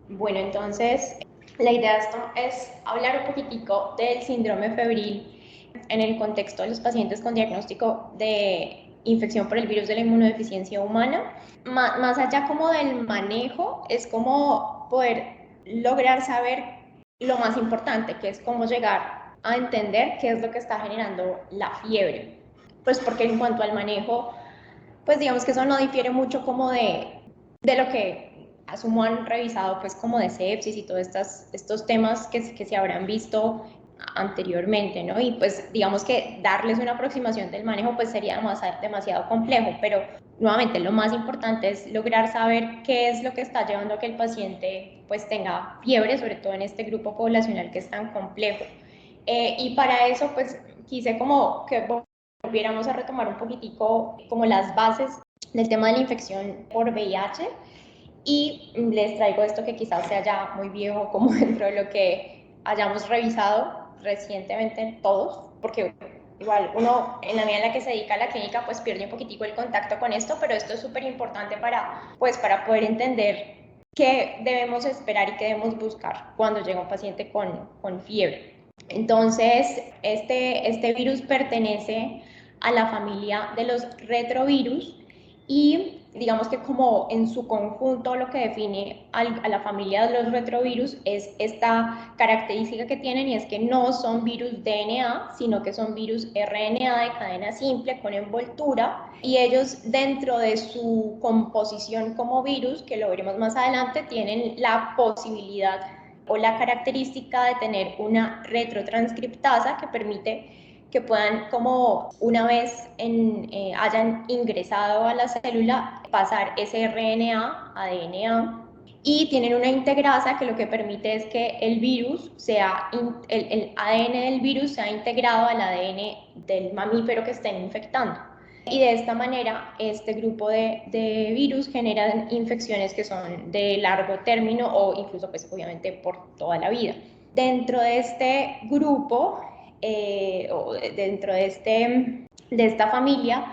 Bueno, entonces la idea de esto es hablar un poquitico del síndrome febril en el contexto de los pacientes con diagnóstico de infección por el virus de la inmunodeficiencia humana. Más allá como del manejo, es como poder lograr saber lo más importante, que es cómo llegar a entender qué es lo que está generando la fiebre. Pues porque en cuanto al manejo, pues digamos que eso no difiere mucho como de lo que asumo han revisado, pues como de sepsis y todos estos temas que se habrán visto anteriormente, ¿no? Y pues digamos que darles una aproximación del manejo pues sería demasiado complejo, pero nuevamente lo más importante es lograr saber qué es lo que está llevando a que el paciente pues tenga fiebre, sobre todo en este grupo poblacional que es tan complejo. Y para eso pues quise como que volviéramos a retomar un poquitico como las bases del tema de la infección por VIH y les traigo esto que quizás sea ya muy viejo como dentro de lo que hayamos revisado recientemente todos, porque igual uno en la medida en la que se dedica a la clínica pues pierde un poquitico el contacto con esto, pero esto es súper importante para poder entender qué debemos esperar y qué debemos buscar cuando llega un paciente con fiebre. Entonces, este virus pertenece a la familia de los retrovirus y digamos que como en su conjunto lo que define a la familia de los retrovirus es esta característica que tienen y es que no son virus DNA, sino que son virus RNA de cadena simple con envoltura y ellos dentro de su composición como virus, que lo veremos más adelante, tienen la posibilidad o la característica de tener una retrotranscriptasa que permite que puedan, como una vez hayan ingresado a la célula, pasar ese RNA a DNA y tienen una integrasa que lo que permite es que el virus sea, el ADN del virus sea integrado al ADN del mamífero que estén infectando. Y de esta manera, este grupo de virus generan infecciones que son de largo término o incluso, pues, obviamente, por toda la vida. Dentro de este grupo, o dentro de esta familia,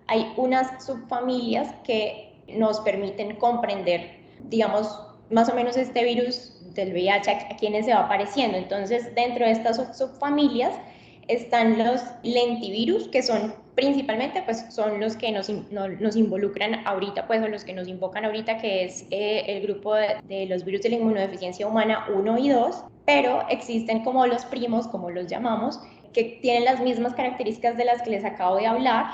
hay unas subfamilias que nos permiten comprender, digamos, más o menos este virus del VIH a quienes se va apareciendo. Entonces, dentro de estas subfamilias están los lentivirus, que son principalmente, pues, son los que nos involucran ahorita, pues, o los que nos invocan ahorita, que es el grupo de los virus de la inmunodeficiencia humana 1 y 2, pero existen como los primos, como los llamamos, que tienen las mismas características de las que les acabo de hablar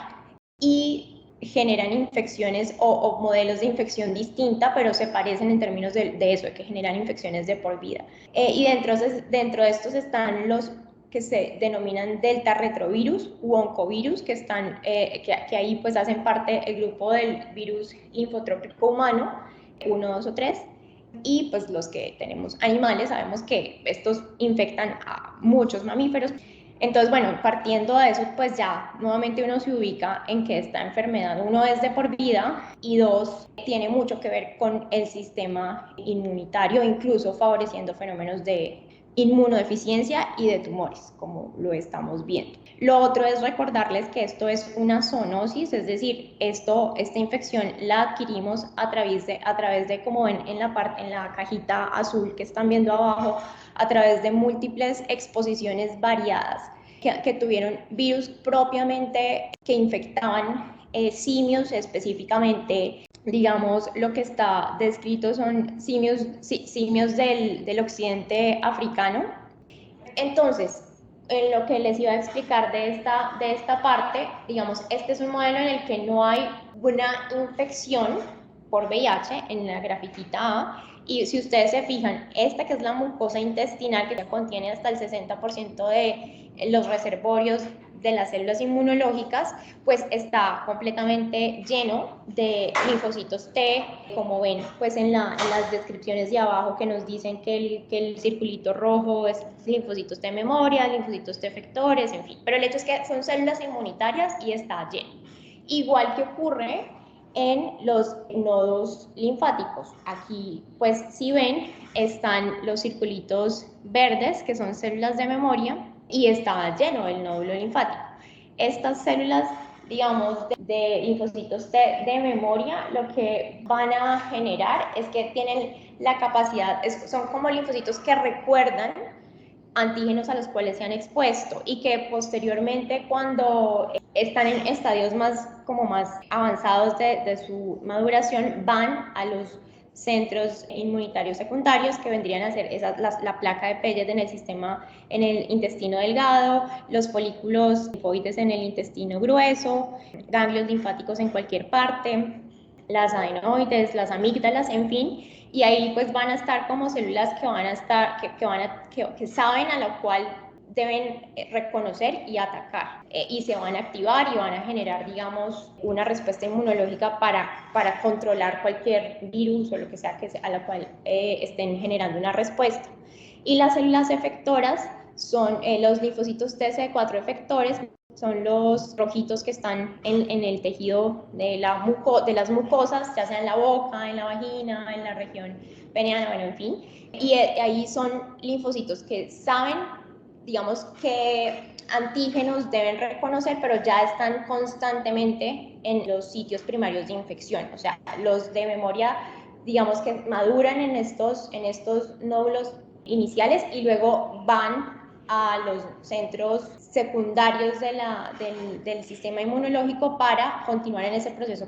y generan infecciones o modelos de infección distinta, pero se parecen en términos de eso, de que generan infecciones de por vida. Y dentro de estos están los que se denominan delta retrovirus u oncovirus, que ahí pues hacen parte el grupo del virus linfotrópico humano, 1, 2 o 3, y pues los que tenemos animales sabemos que estos infectan a muchos mamíferos. Entonces, bueno, partiendo de eso, pues ya nuevamente uno se ubica en que esta enfermedad, uno, es de por vida y dos, tiene mucho que ver con el sistema inmunitario, incluso favoreciendo fenómenos de inmunodeficiencia y de tumores, como lo estamos viendo. Lo otro es recordarles que esto es una zoonosis, es decir, esta infección la adquirimos a través de como en la cajita azul que están viendo abajo, a través de múltiples exposiciones variadas que tuvieron virus propiamente que infectaban simios específicamente. Digamos, lo que está descrito son simios del occidente africano. Entonces, en lo que les iba a explicar de esta parte, digamos, este es un modelo en el que no hay una infección por VIH en la grafiquita A, y si ustedes se fijan, esta que es la mucosa intestinal, que contiene hasta el 60% de los reservorios de las células inmunológicas, pues está completamente lleno de linfocitos T, como ven pues en las descripciones de abajo, que nos dicen que el circulito rojo es linfocitos T memoria, linfocitos T efectores, en fin. Pero el hecho es que son células inmunitarias y está lleno. Igual que ocurre en los nodos linfáticos. Aquí, pues, si ven, están los circulitos verdes, que son células de memoria, y está lleno el nódulo linfático. Estas células digamos, de linfocitos T de memoria, lo que van a generar es que tienen la capacidad, son como linfocitos que recuerdan antígenos a los cuales se han expuesto y que posteriormente, cuando están en estadios más avanzados de su maduración, van a los centros inmunitarios secundarios, que vendrían a ser la placa de Peyet en el sistema, en el intestino delgado, los folículos linfoides en el intestino grueso, ganglios linfáticos en cualquier parte, las adenoides, las amígdalas, en fin. Y ahí pues van a estar como células que van a estar, que saben a lo cual deben reconocer y atacar, y se van a activar y van a generar, digamos, una respuesta inmunológica para controlar cualquier virus o lo que sea a la cual estén generando una respuesta. Y las células efectoras son los linfocitos TCD4 efectores, son los rojitos que están en el tejido de las mucosas, ya sea en la boca, en la vagina, en la región peneana, bueno, en fin. Y ahí son linfocitos que saben, digamos, qué antígenos deben reconocer, pero ya están constantemente en los sitios primarios de infección. O sea, los de memoria, digamos, que maduran en estos nódulos iniciales y luego van a los centros secundarios del sistema inmunológico para continuar en ese proceso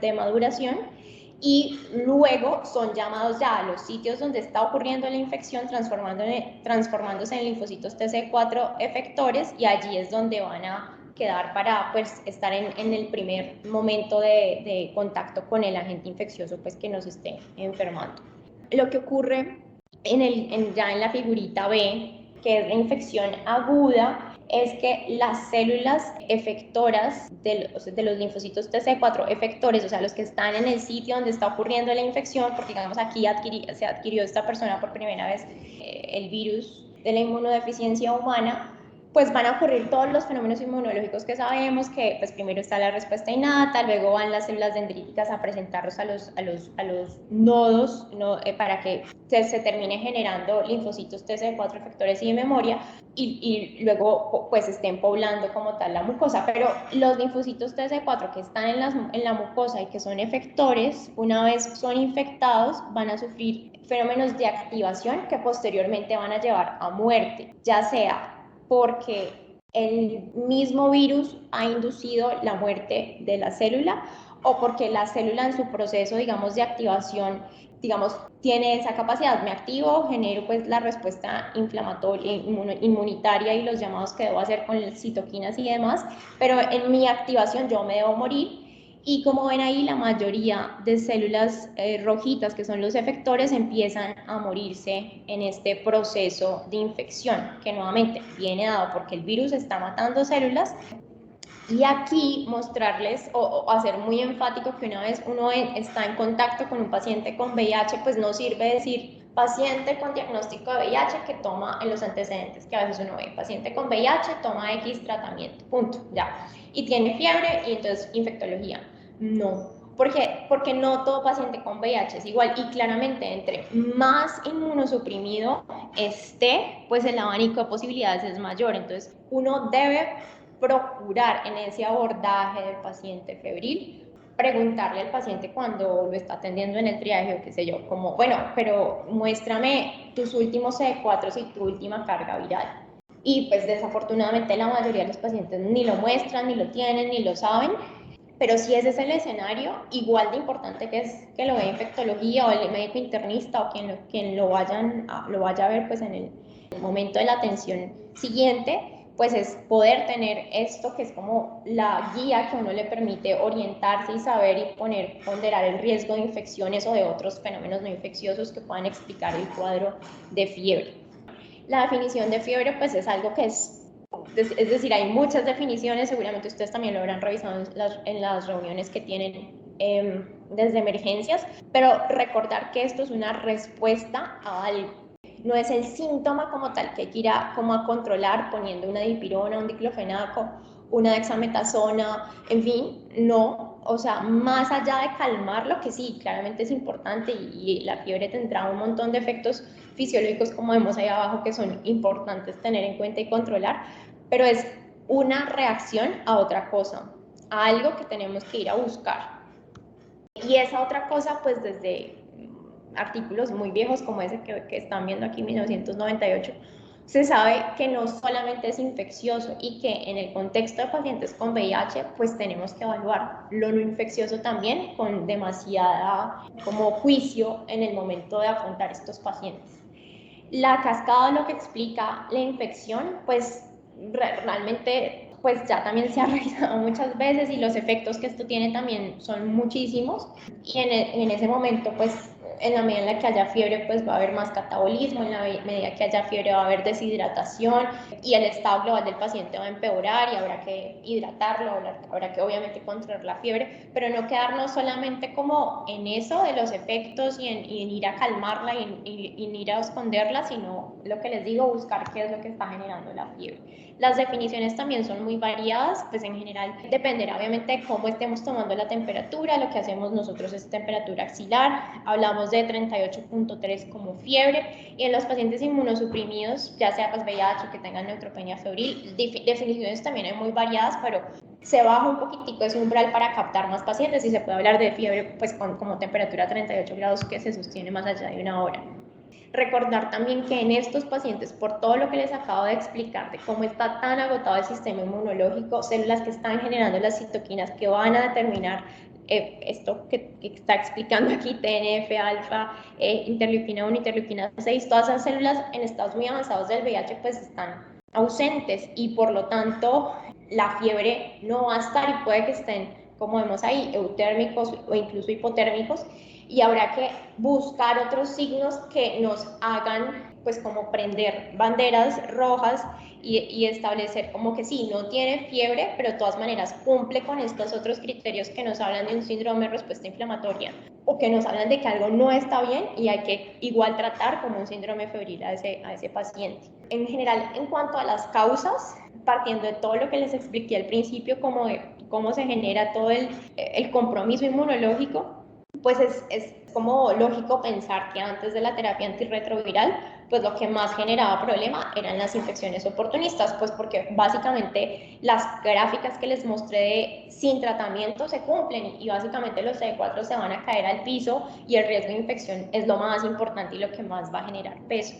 de maduración, y luego son llamados ya a los sitios donde está ocurriendo la infección, transformándose en linfocitos TC4 efectores, y allí es donde van a quedar para pues estar en el primer momento de contacto con el agente infeccioso pues que nos esté enfermando. Lo que ocurre ya en la figurita B, que es la infección aguda, es que las células efectoras de los linfocitos TC4 efectores, o sea, los que están en el sitio donde está ocurriendo la infección, porque digamos aquí se adquirió esta persona por primera vez el virus de la inmunodeficiencia humana, pues van a ocurrir todos los fenómenos inmunológicos que sabemos, que pues primero está la respuesta innata, luego van las células dendríticas a presentarlos a los nodos, para que se termine generando linfocitos TCD4 efectores y de memoria, y luego pues estén poblando como tal la mucosa. Pero los linfocitos TCD4 que están en la mucosa y que son efectores, una vez son infectados, van a sufrir fenómenos de activación que posteriormente van a llevar a muerte, ya sea porque el mismo virus ha inducido la muerte de la célula, o porque la célula en su proceso, digamos, de activación, digamos, tiene esa capacidad, me activo, genero pues la respuesta inflamatoria, inmunitaria y los llamados que debo hacer con citoquinas y demás, pero en mi activación yo me debo morir. Y como ven ahí, la mayoría de células rojitas, que son los efectores, empiezan a morirse en este proceso de infección, que nuevamente viene dado porque el virus está matando células. Y aquí mostrarles o hacer muy enfático que una vez uno está en contacto con un paciente con VIH, pues no sirve decir paciente con diagnóstico de VIH que toma en los antecedentes, que a veces uno ve, paciente con VIH toma X tratamiento, punto, ya, y tiene fiebre y entonces infectología. No, porque no todo paciente con VIH es igual, y claramente entre más inmunosuprimido esté, pues el abanico de posibilidades es mayor. Entonces uno debe procurar en ese abordaje del paciente febril preguntarle al paciente cuando lo está atendiendo en el triaje o qué sé yo, como, bueno, pero muéstrame tus últimos CD4 y tu última carga viral. Y pues desafortunadamente la mayoría de los pacientes ni lo muestran, ni lo tienen, ni lo saben. Pero si ese es el escenario, igual de importante que es que lo vea infectología o el médico internista o quien lo vaya a ver pues en el momento de la atención siguiente, pues es poder tener esto que es como la guía que a uno le permite orientarse y saber y ponderar el riesgo de infecciones o de otros fenómenos no infecciosos que puedan explicar el cuadro de fiebre. La definición de fiebre pues es algo que es decir, hay muchas definiciones, seguramente ustedes también lo habrán revisado en las reuniones que tienen desde emergencias, pero recordar que esto es una respuesta a algo. No es el síntoma como tal que hay que ir a controlar poniendo una dipirona, un diclofenaco, una dexametasona, en fin, no. O sea, más allá de calmarlo, que sí, claramente es importante, y la fiebre tendrá un montón de efectos fisiológicos, como vemos ahí abajo, que son importantes tener en cuenta y controlar, pero es una reacción a otra cosa. algo que tenemos que ir a buscar. Y esa otra cosa, pues desde artículos muy viejos como ese que están viendo aquí, 1998, se sabe que no solamente es infeccioso y que en el contexto de pacientes con VIH, pues tenemos que evaluar lo no infeccioso también con demasiada como juicio en el momento de afrontar estos pacientes. La cascada lo que explica la infección, pues realmente pues ya también se ha revisado muchas veces y los efectos que esto tiene también son muchísimos y en ese momento pues en la medida en la que haya fiebre pues va a haber más catabolismo, en la medida que haya fiebre va a haber deshidratación y el estado global del paciente va a empeorar y habrá que hidratarlo, habrá que obviamente controlar la fiebre, pero no quedarnos solamente como en eso de los efectos y en ir a calmarla y en ir a esconderla, sino lo que les digo, buscar qué es lo que está generando la fiebre. Las definiciones también son muy variadas, pues en general dependerá obviamente de cómo estemos tomando la temperatura. Lo que hacemos nosotros es temperatura axilar, hablamos de 38.3 como fiebre, y en los pacientes inmunosuprimidos, ya sea pues VIH o que tengan neutropenia febril, definiciones también hay muy variadas, pero se baja un poquitico ese umbral para captar más pacientes y se puede hablar de fiebre pues como temperatura 38 grados que se sostiene más allá de una hora. Recordar también que en estos pacientes, por todo lo que les acabo de explicar, de cómo está tan agotado el sistema inmunológico, células que están generando las citoquinas que van a determinar esto que está explicando aquí, TNF, alfa, interleuquina 1, interleuquina 6, todas esas células en estados muy avanzados del VIH pues están ausentes y por lo tanto la fiebre no va a estar y puede que estén, como vemos ahí, eutérmicos o incluso hipotérmicos, y habrá que buscar otros signos que nos hagan pues como prender banderas rojas y establecer como que sí, no tiene fiebre, pero de todas maneras cumple con estos otros criterios que nos hablan de un síndrome de respuesta inflamatoria o que nos hablan de que algo no está bien y hay que igual tratar como un síndrome febril a ese paciente. En general, en cuanto a las causas, partiendo de todo lo que les expliqué al principio, como de cómo se genera todo el compromiso inmunológico, pues es como lógico pensar que antes de la terapia antirretroviral, pues lo que más generaba problema eran las infecciones oportunistas, pues porque básicamente las gráficas que les mostré de sin tratamiento se cumplen y básicamente los CD4 se van a caer al piso y el riesgo de infección es lo más importante y lo que más va a generar peso.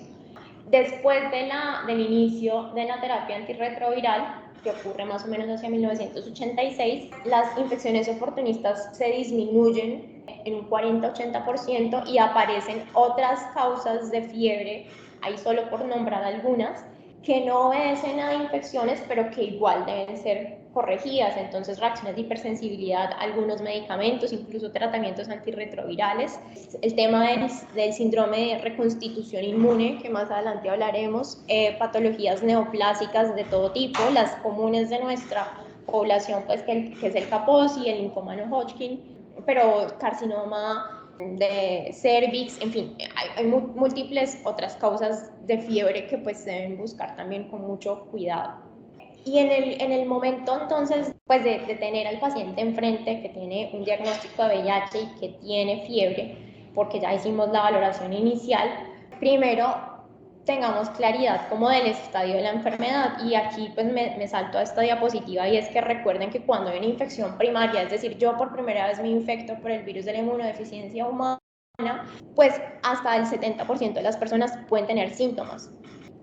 Después del inicio de la terapia antirretroviral, que ocurre más o menos hacia 1986, las infecciones oportunistas se disminuyen en un 40-80% y aparecen otras causas de fiebre, ahí solo por nombrar algunas, que no obedecen a infecciones, pero que igual deben ser corregidas. Entonces, reacciones de hipersensibilidad a algunos medicamentos, incluso tratamientos antirretrovirales. El tema del síndrome de reconstitución inmune, que más adelante hablaremos, patologías neoplásicas de todo tipo, las comunes de nuestra población, pues que es el Kaposi, el linfoma no Hodgkin, pero carcinoma de cervix, en fin, hay múltiples otras causas de fiebre que pues deben buscar también con mucho cuidado. Y en el momento entonces, pues de tener al paciente enfrente que tiene un diagnóstico de VIH y que tiene fiebre, porque ya hicimos la valoración inicial, primero tengamos claridad como del estadio de la enfermedad, y aquí pues me salto a esta diapositiva, y es que recuerden que cuando hay una infección primaria, es decir, yo por primera vez me infecto por el virus de la inmunodeficiencia humana, pues hasta el 70% de las personas pueden tener síntomas,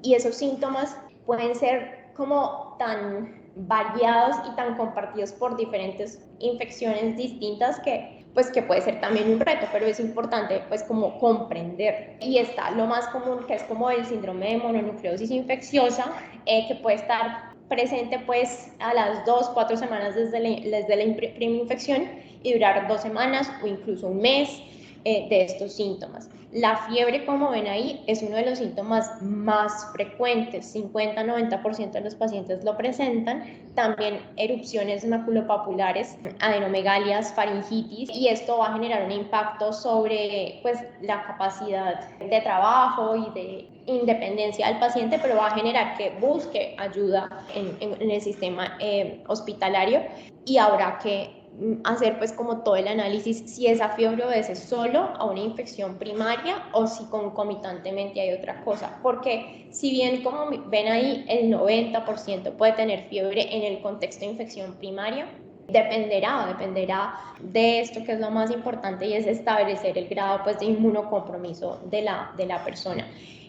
y esos síntomas pueden ser como tan variados y tan compartidos por diferentes infecciones distintas que pues que puede ser también un reto, pero es importante pues como comprender. Y está lo más común, que es como el síndrome de mononucleosis infecciosa, que puede estar presente pues a las 2-4 semanas desde la primera infección y durar 2 semanas o incluso un mes de estos síntomas. La fiebre, como ven ahí, es uno de los síntomas más frecuentes, 50-90% de los pacientes lo presentan, también erupciones maculopapulares, adenomegalias, faringitis, y esto va a generar un impacto sobre pues, la capacidad de trabajo y de independencia del paciente, pero va a generar que busque ayuda en el sistema hospitalario, y habrá que hacer pues como todo el análisis si esa fiebre obedece solo a una infección primaria o si concomitantemente hay otra cosa, porque si bien como ven ahí el 90% puede tener fiebre en el contexto de infección primaria, dependerá de esto que es lo más importante, y es establecer el grado pues de inmunocompromiso de la persona.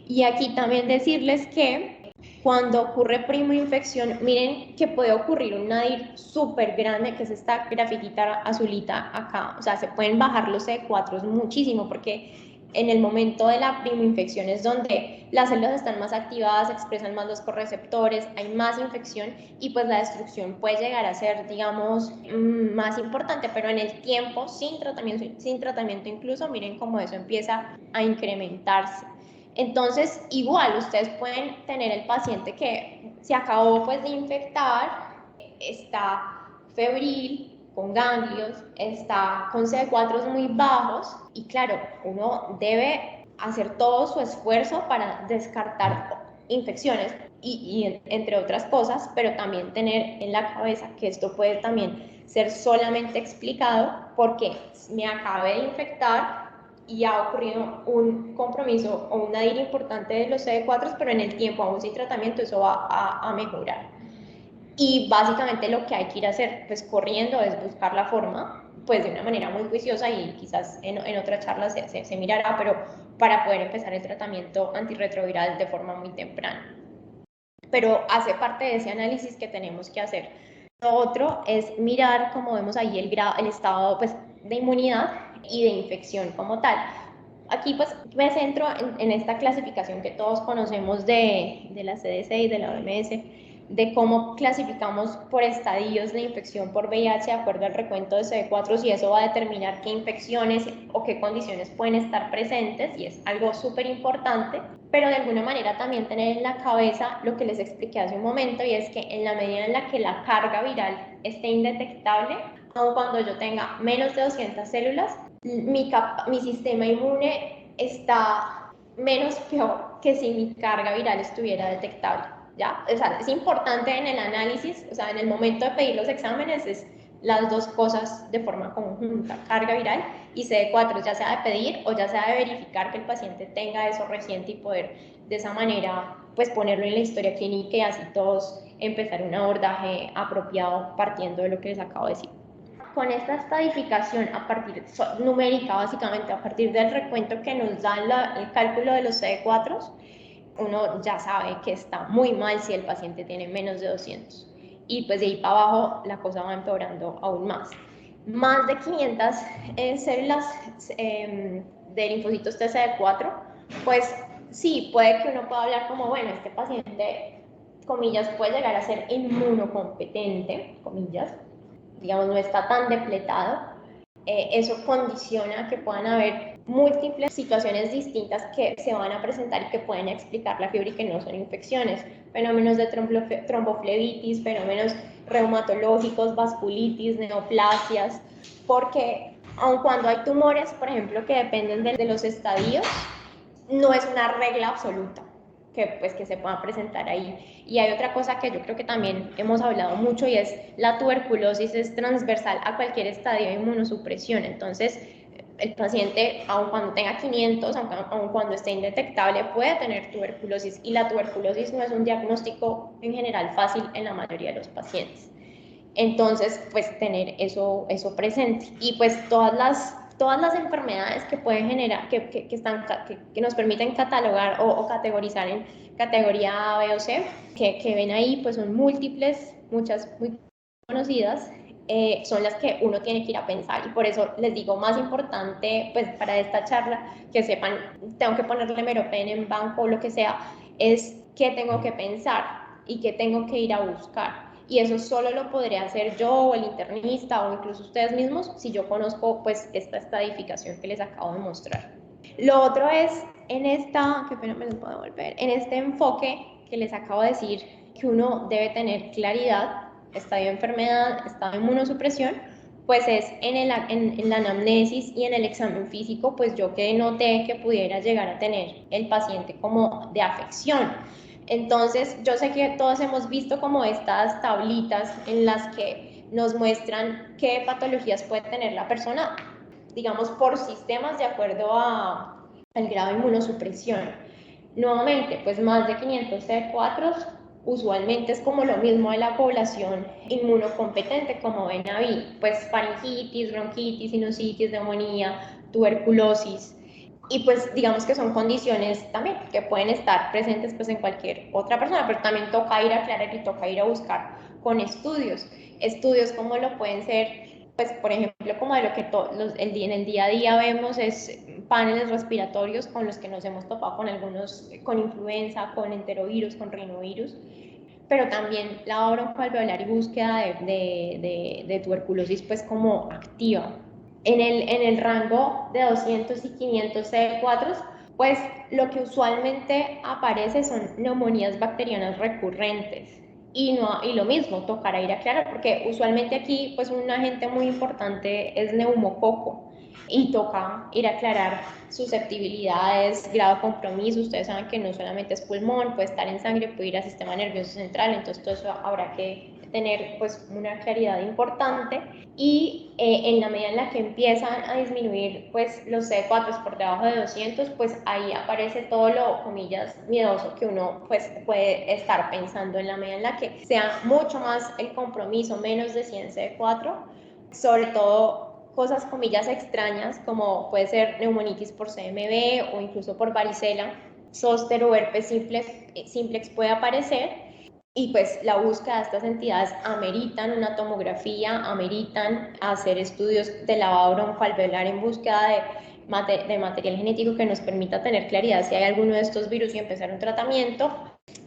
Y aquí también decirles que cuando ocurre primoinfección, miren que puede ocurrir un nadir súper grande, que es esta grafiquita azulita acá. O sea, se pueden bajar los CD4 muchísimo, porque en el momento de la primoinfección es donde las células están más activadas, expresan más los correceptores, hay más infección y pues la destrucción puede llegar a ser, digamos, más importante, pero en el tiempo, sin tratamiento incluso, miren cómo eso empieza a incrementarse. Entonces, igual, ustedes pueden tener el paciente que se acabó pues de infectar, está febril, con ganglios, está con CD4 muy bajos, y claro, uno debe hacer todo su esfuerzo para descartar infecciones y entre otras cosas, pero también tener en la cabeza que esto puede también ser solamente explicado porque me acabé de infectar y ha ocurrido un compromiso o una adherencia importante de los CD4, pero en el tiempo, aún sin tratamiento, eso va a mejorar. Y básicamente lo que hay que ir a hacer, pues corriendo, es buscar la forma, pues de una manera muy juiciosa, y quizás en otra charla se mirará, pero para poder empezar el tratamiento antirretroviral de forma muy temprana. Pero hace parte de ese análisis que tenemos que hacer. Lo otro es mirar, como vemos ahí, el estado pues, de inmunidad y de infección como tal. Aquí pues me centro en esta clasificación que todos conocemos de la CDC y de la OMS, de cómo clasificamos por estadios de infección por VIH de acuerdo al recuento de CD4, y eso va a determinar qué infecciones o qué condiciones pueden estar presentes, y es algo súper importante, pero de alguna manera también tener en la cabeza lo que les expliqué hace un momento, y es que en la medida en la que la carga viral esté indetectable, aun cuando yo tenga menos de 200 células, mi sistema inmune está menos peor que si mi carga viral estuviera detectable, ¿ya? O sea, es importante en el análisis, o sea, en el momento de pedir los exámenes, es las dos cosas de forma conjunta, carga viral y CD4, ya sea de pedir o ya sea de verificar que el paciente tenga eso reciente y poder de esa manera pues ponerlo en la historia clínica, y así todos empezar un abordaje apropiado partiendo de lo que les acabo de decir. Con esta estadificación numérica, básicamente a partir del recuento que nos da el cálculo de los CD4, uno ya sabe que está muy mal si el paciente tiene menos de 200. Y pues de ahí para abajo la cosa va empeorando aún más. Más de 500 células de linfocitos TCD4, pues sí, puede que uno pueda hablar como, bueno, este paciente, comillas, puede llegar a ser inmunocompetente, comillas, digamos, no está tan depletado. Eso condiciona que puedan haber múltiples situaciones distintas que se van a presentar y que pueden explicar la fiebre y que no son infecciones. Fenómenos de tromboflebitis, fenómenos reumatológicos, vasculitis, neoplasias, porque aun cuando hay tumores, por ejemplo, que dependen de los estadios, no es una regla absoluta que, pues, que se puedan presentar ahí. Y hay otra cosa que yo creo que también hemos hablado mucho, y es la tuberculosis es transversal a cualquier estadio de inmunosupresión. Entonces, el paciente, aun cuando tenga 500, aun cuando esté indetectable, puede tener tuberculosis, y la tuberculosis no es un diagnóstico en general fácil en la mayoría de los pacientes. Entonces, pues tener eso presente. Y pues todas las enfermedades que pueden generar, que nos permiten catalogar o categorizar en categoría A, B o C, que ven ahí, pues son múltiples, muchas muy conocidas, son las que uno tiene que ir a pensar. Y por eso les digo, más importante pues para esta charla, que sepan, tengo que ponerle meropen en banco o lo que sea, es qué tengo que pensar y qué tengo que ir a buscar. Y eso solo lo podría hacer yo o el internista o incluso ustedes mismos si yo conozco pues esta estadificación que les acabo de mostrar. Lo otro es en en este enfoque que les acabo de decir, que uno debe tener claridad, estadio de enfermedad, estado de inmunosupresión, pues es en la anamnesis y en el examen físico, pues yo que noté que pudiera llegar a tener el paciente como de afección. Entonces, yo sé que todos hemos visto como estas tablitas en las que nos muestran qué patologías puede tener la persona, digamos, por sistemas de acuerdo al grado de inmunosupresión. Nuevamente, pues más de 500 CD4 usualmente es como lo mismo de la población inmunocompetente como Benaví, pues faringitis, bronquitis, sinusitis, neumonía, tuberculosis. Y pues digamos que son condiciones también que pueden estar presentes pues en cualquier otra persona, pero también toca ir a aclarar y toca ir a buscar con estudios. Estudios como lo pueden ser, pues por ejemplo, como de lo que en el día a día vemos es paneles respiratorios con los que nos hemos topado con algunos, con influenza, con enterovirus, con rinovirus, pero también la broncoalveolar y búsqueda de tuberculosis pues como activa. En el rango de 200 y 500 CD4, pues lo que usualmente aparece son neumonías bacterianas recurrentes. Y lo mismo, tocará ir a aclarar, porque usualmente aquí pues un agente muy importante es neumococo y toca ir a aclarar susceptibilidades, grado de compromiso. Ustedes saben que no solamente es pulmón, puede estar en sangre, puede ir al sistema nervioso central, entonces todo eso habrá que tener pues una claridad importante. Y en la medida en la que empiezan a disminuir pues los CD4 por debajo de 200, pues ahí aparece todo lo, comillas, miedoso que uno pues puede estar pensando. En la medida en la que sea mucho más el compromiso, menos de 100 CD4, sobre todo cosas, comillas, extrañas, como puede ser neumonitis por CMV o incluso por varicela, zóster o herpes simplex puede aparecer. Y pues la búsqueda de estas entidades ameritan una tomografía, ameritan hacer estudios de lavado broncoalveolar en búsqueda de material genético que nos permita tener claridad si hay alguno de estos virus y empezar un tratamiento,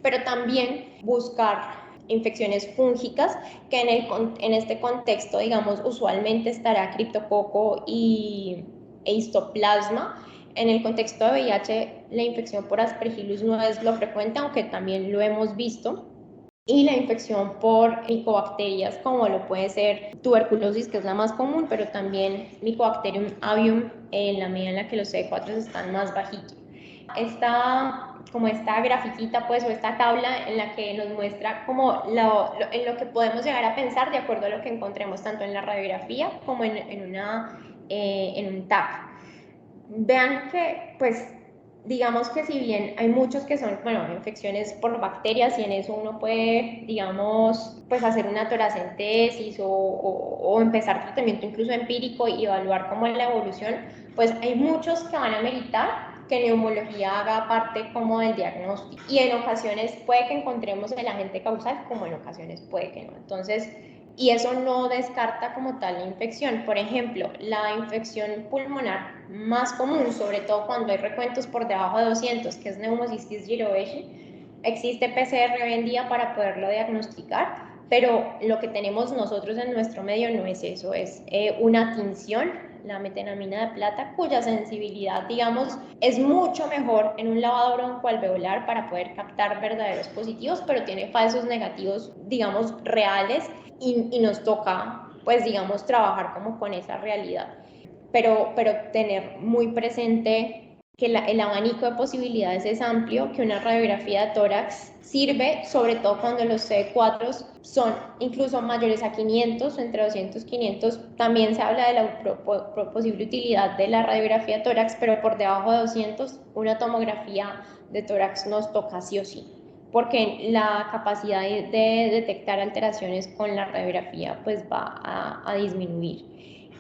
pero también buscar infecciones fúngicas, que en este contexto, digamos, usualmente estará criptococo e histoplasma. En el contexto de VIH, la infección por Aspergillus no es lo frecuente, aunque también lo hemos visto. Y la infección por micobacterias, como lo puede ser tuberculosis, que es la más común, pero también Mycobacterium avium, en la medida en la que los CD4 están más bajitos. Como esta grafiquita, pues, o esta tabla en la que nos muestra como en lo que podemos llegar a pensar de acuerdo a lo que encontremos tanto en la radiografía como en un TAC. Vean que, pues, digamos que si bien hay muchos que son, bueno, infecciones por bacterias y en eso uno puede, digamos, pues hacer una toracentesis o empezar tratamiento incluso empírico y evaluar cómo es la evolución, pues hay muchos que van a meritar que neumología haga parte como del diagnóstico. Y en ocasiones puede que encontremos el agente causal, como en ocasiones puede que no. Entonces, y eso no descarta como tal la infección. Por ejemplo, la infección pulmonar más común, sobre todo cuando hay recuentos por debajo de 200, que es neumocystis jirovecii, existe PCR hoy en día para poderlo diagnosticar, pero lo que tenemos nosotros en nuestro medio no es eso, es una tinción, la metenamina de plata, cuya sensibilidad, digamos, es mucho mejor en un lavado broncoalveolar para poder captar verdaderos positivos, pero tiene falsos negativos, digamos, reales, y nos toca, pues, digamos, trabajar como con esa realidad. Pero tener muy presente que el abanico de posibilidades es amplio, que una radiografía de tórax sirve, sobre todo cuando los CD4 son incluso mayores a 500, entre 200 y 500. También se habla de la posible utilidad de la radiografía de tórax, pero por debajo de 200, una tomografía de tórax nos toca sí o sí, porque la capacidad de detectar alteraciones con la radiografía pues va a disminuir.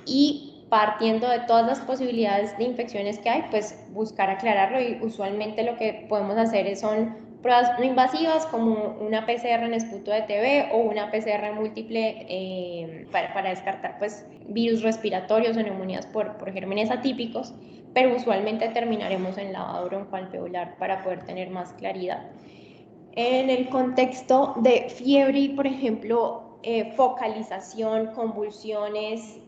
Y partiendo de todas las posibilidades de infecciones que hay, pues buscar aclararlo, y usualmente lo que podemos hacer son pruebas no invasivas como una PCR en esputo de TB o una PCR múltiple para descartar pues virus respiratorios o neumonías por gérmenes atípicos, pero usualmente terminaremos en lavado broncoalveolar para poder tener más claridad. En el contexto de fiebre, por ejemplo, focalización, convulsiones,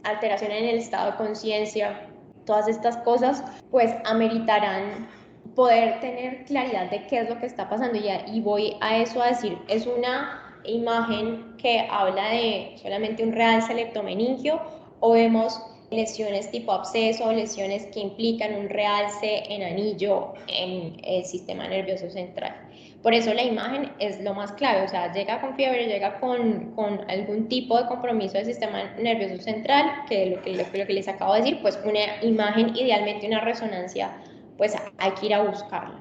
alteración en el estado de conciencia, todas estas cosas, pues ameritarán poder tener claridad de qué es lo que está pasando. Y voy a eso a decir, es una imagen que habla de solamente un realce leptomeningio, o vemos lesiones tipo absceso, lesiones que implican un realce en anillo en el sistema nervioso central. Por eso la imagen es lo más clave, o sea, llega con fiebre, llega con algún tipo de compromiso del sistema nervioso central, que lo que les acabo de decir, pues una imagen, idealmente una resonancia, pues hay que ir a buscarla.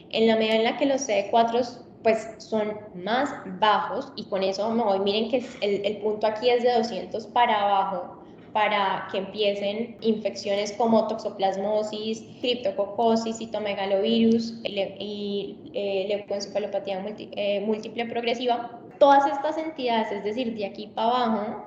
En la medida en la que los CD4 pues son más bajos, y con eso me voy, miren que el punto aquí es de 200 para abajo, para que empiecen infecciones como toxoplasmosis, criptococosis, citomegalovirus y leucoencefalopatía múltiple progresiva. Todas estas entidades, es decir, de aquí para abajo,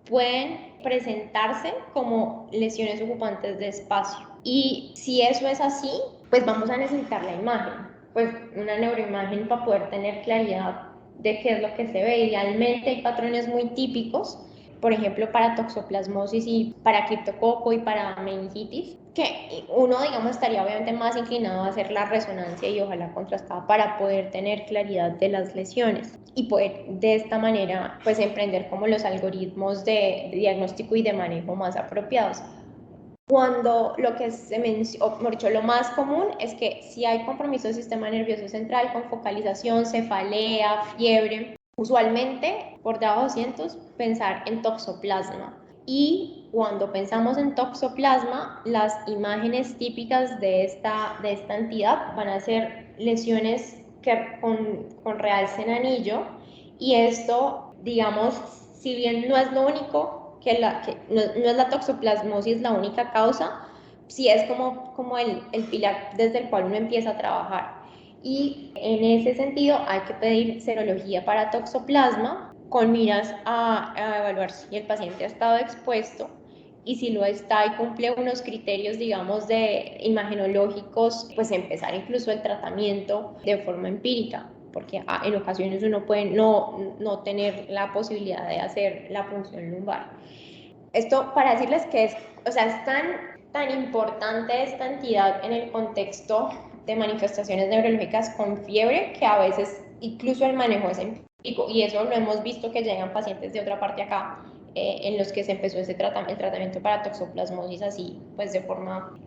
pueden presentarse como lesiones ocupantes de espacio. Y si eso es así, pues vamos a necesitar la imagen, pues una neuroimagen para poder tener claridad de qué es lo que se ve. Idealmente hay patrones muy típicos, por ejemplo, para toxoplasmosis y para criptococo y para meningitis, que uno, digamos, estaría obviamente más inclinado a hacer la resonancia y ojalá contrastada para poder tener claridad de las lesiones y poder de esta manera pues emprender como los algoritmos de diagnóstico y de manejo más apropiados. Cuando lo que se menciona, o mejor dicho, lo más común es que si hay compromiso del sistema nervioso central con focalización, cefalea, fiebre, usualmente por debajo de 200 pensar en toxoplasma. Y cuando pensamos en toxoplasma, las imágenes típicas de esta entidad van a ser lesiones con realce en anillo, y esto, digamos, si bien no es lo único, que no es la toxoplasmosis la única causa, sí es como el pilar desde el cual uno empieza a trabajar. Y en ese sentido hay que pedir serología para toxoplasma con miras a evaluar si el paciente ha estado expuesto, y si lo está y cumple unos criterios, digamos, de imagenológicos, pues empezar incluso el tratamiento de forma empírica, porque en ocasiones uno puede no tener la posibilidad de hacer la punción lumbar. Esto para decirles que o sea, es tan importante esta entidad en el contexto de manifestaciones neurológicas con fiebre, que a veces incluso el manejo es empírico, y eso lo hemos visto que llegan pacientes de otra parte acá, en los que se empezó el tratamiento para toxoplasmosis así, pues de forma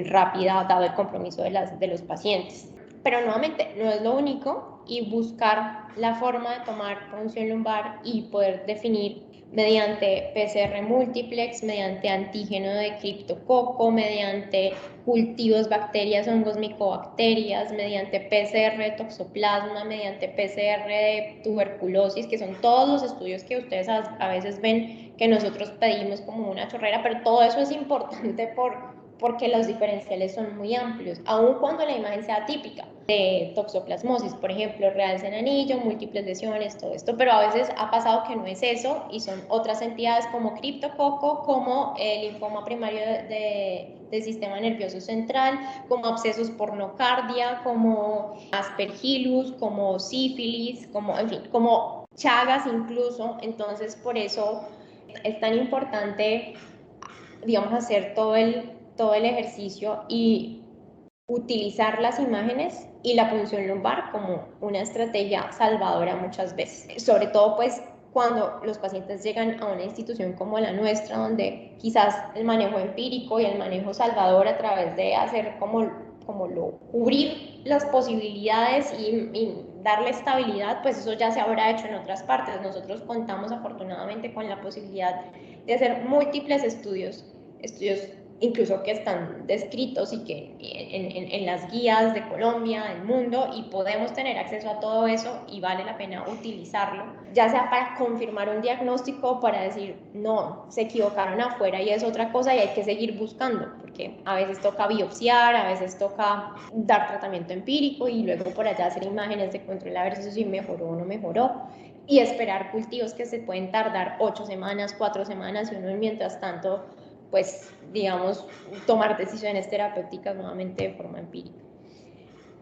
rápida, dado el compromiso de los pacientes. Pero nuevamente, no es lo único, y buscar la forma de tomar punción lumbar y poder definir mediante PCR multiplex, mediante antígeno de criptococo, mediante cultivos bacterias, hongos, micobacterias, mediante PCR de toxoplasma, mediante PCR de tuberculosis, que son todos los estudios que ustedes a veces ven que nosotros pedimos como una chorrera, pero todo eso es importante porque los diferenciales son muy amplios, aun cuando la imagen sea típica de toxoplasmosis, por ejemplo, realce en anillo, múltiples lesiones, todo esto, pero a veces ha pasado que no es eso y son otras entidades como criptococo, como el linfoma primario del sistema nervioso central, como abscesos por nocardia, como aspergillus, como sífilis, como, en fin, como chagas incluso. Entonces, por eso es tan importante, digamos, hacer todo el ejercicio y utilizar las imágenes y la punción lumbar como una estrategia salvadora muchas veces. Sobre todo, pues, cuando los pacientes llegan a una institución como la nuestra, donde quizás el manejo empírico y el manejo salvador a través de hacer cubrir las posibilidades y darle estabilidad, pues eso ya se habrá hecho en otras partes. Nosotros contamos afortunadamente con la posibilidad de hacer múltiples estudios incluso que están descritos y que en las guías de Colombia, del mundo, y podemos tener acceso a todo eso y vale la pena utilizarlo, ya sea para confirmar un diagnóstico o para decir, no, se equivocaron afuera y es otra cosa y hay que seguir buscando, porque a veces toca biopsiar, a veces toca dar tratamiento empírico y luego por allá hacer imágenes de control a ver si mejoró o no mejoró, y esperar cultivos que se pueden tardar 8 semanas, 4 semanas, y uno mientras tanto, pues, digamos, tomar decisiones terapéuticas nuevamente de forma empírica.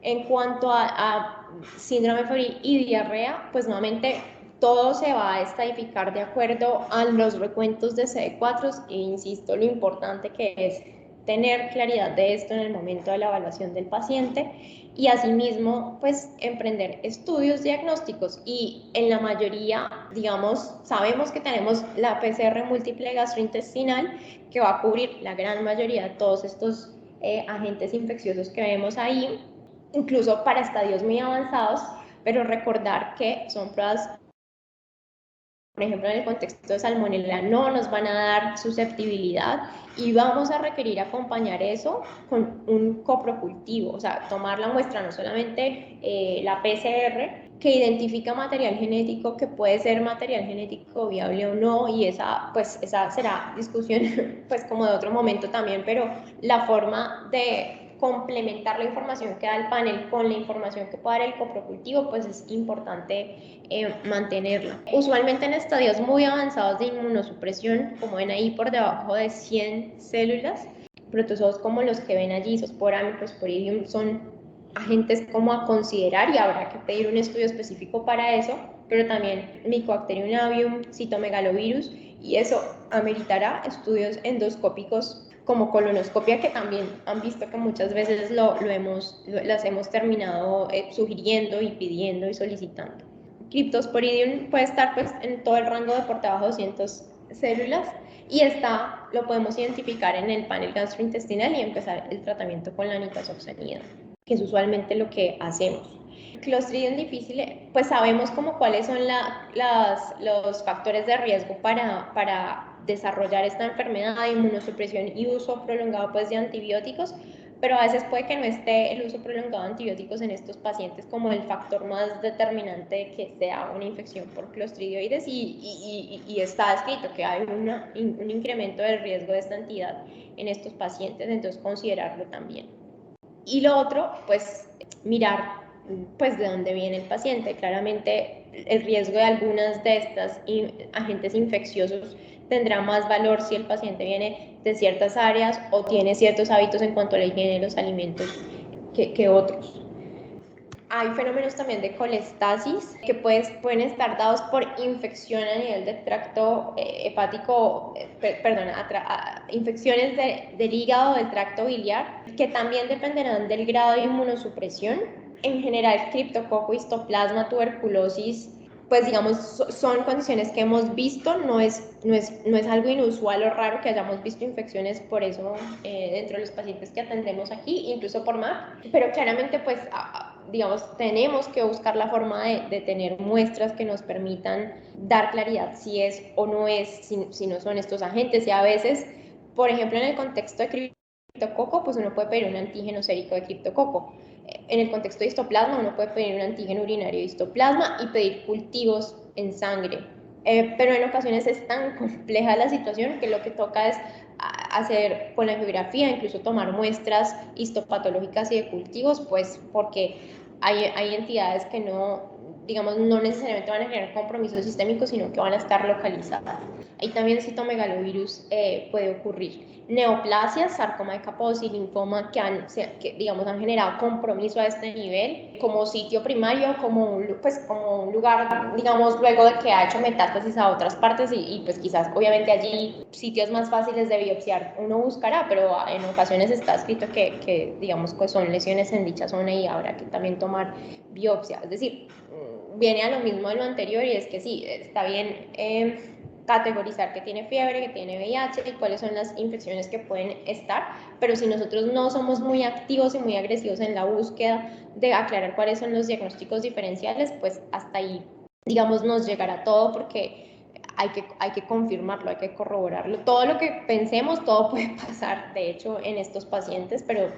En cuanto a síndrome febril y diarrea, pues nuevamente todo se va a estadificar de acuerdo a los recuentos de CD4, e insisto, lo importante que es tener claridad de esto en el momento de la evaluación del paciente, y asimismo pues emprender estudios diagnósticos. Y en la mayoría, digamos, sabemos que tenemos la PCR múltiple gastrointestinal, que va a cubrir la gran mayoría de todos estos agentes infecciosos que vemos ahí, incluso para estadios muy avanzados, pero recordar que son pruebas por ejemplo, en el contexto de salmonela, no nos van a dar susceptibilidad y vamos a requerir acompañar eso con un coprocultivo, o sea, tomar la muestra, no solamente la PCR, que identifica material genético que puede ser material genético viable o no, y esa será discusión pues como de otro momento también, pero la forma de complementar la información que da el panel con la información que puede dar el coprocultivo, pues es importante mantenerla. Usualmente en estadios muy avanzados de inmunosupresión, como ven ahí por debajo de 100 células, protozoos como los que ven allí, Isospora, Microsporidium, son agentes como a considerar y habrá que pedir un estudio específico para eso, pero también Mycobacterium avium, citomegalovirus, y eso ameritará estudios endoscópicos como colonoscopia, que también han visto que muchas veces las hemos terminado sugiriendo y pidiendo y solicitando. Cryptosporidium puede estar pues, en todo el rango de por debajo de 200 células y lo podemos identificar en el panel gastrointestinal y empezar el tratamiento con la nitazoxanida, que es usualmente lo que hacemos. Clostridium difficile, pues sabemos como cuáles son los factores de riesgo para desarrollar esta enfermedad de inmunosupresión y uso prolongado pues, de antibióticos, pero a veces puede que no esté el uso prolongado de antibióticos en estos pacientes como el factor más determinante de que sea una infección por clostridioides y está escrito que hay un incremento del riesgo de esta entidad en estos pacientes, entonces considerarlo también. Y lo otro, pues mirar pues de dónde viene el paciente. Claramente el riesgo de algunas de estas agentes infecciosos tendrá más valor si el paciente viene de ciertas áreas o tiene ciertos hábitos en cuanto a la higiene de los alimentos que otros. Hay fenómenos también de colestasis que pueden estar dados por infección a nivel del tracto hepático, infecciones del hígado, del tracto biliar, que también dependerán del grado de inmunosupresión. En general, criptococo, histoplasma, tuberculosis, pues digamos, son condiciones que hemos visto, no es algo inusual o raro que hayamos visto infecciones por eso dentro de los pacientes que atendemos aquí, incluso por MAP, pero claramente pues digamos, tenemos que buscar la forma de tener muestras que nos permitan dar claridad si es o no es, si no son estos agentes, y a veces, por ejemplo, en el contexto de criptococo, pues uno puede pedir un antígeno sérico de criptococo. En el contexto de histoplasma, uno puede pedir un antígeno urinario de histoplasma y pedir cultivos en sangre. Pero en ocasiones es tan compleja la situación que lo que toca es hacer con la angiografía, incluso tomar muestras histopatológicas y de cultivos, pues porque hay entidades que no necesariamente van a generar compromiso sistémico, sino que van a estar localizadas. Ahí también citomegalovirus puede ocurrir. Neoplasias, sarcoma de Kaposi, linfoma que han generado compromiso a este nivel como sitio primario, como un lugar, digamos, luego de que ha hecho metástasis a otras partes y pues quizás obviamente allí sitios más fáciles de biopsiar uno buscará, pero en ocasiones está escrito que digamos, pues son lesiones en dicha zona y habrá que también tomar biopsia. Es decir, viene a lo mismo de lo anterior y es que sí, está bien categorizar que tiene fiebre, que tiene VIH y cuáles son las infecciones que pueden estar, pero si nosotros no somos muy activos y muy agresivos en la búsqueda de aclarar cuáles son los diagnósticos diferenciales, pues hasta ahí, digamos, nos llegará todo porque hay que confirmarlo, hay que corroborarlo. Todo lo que pensemos, todo puede pasar, de hecho, en estos pacientes, pero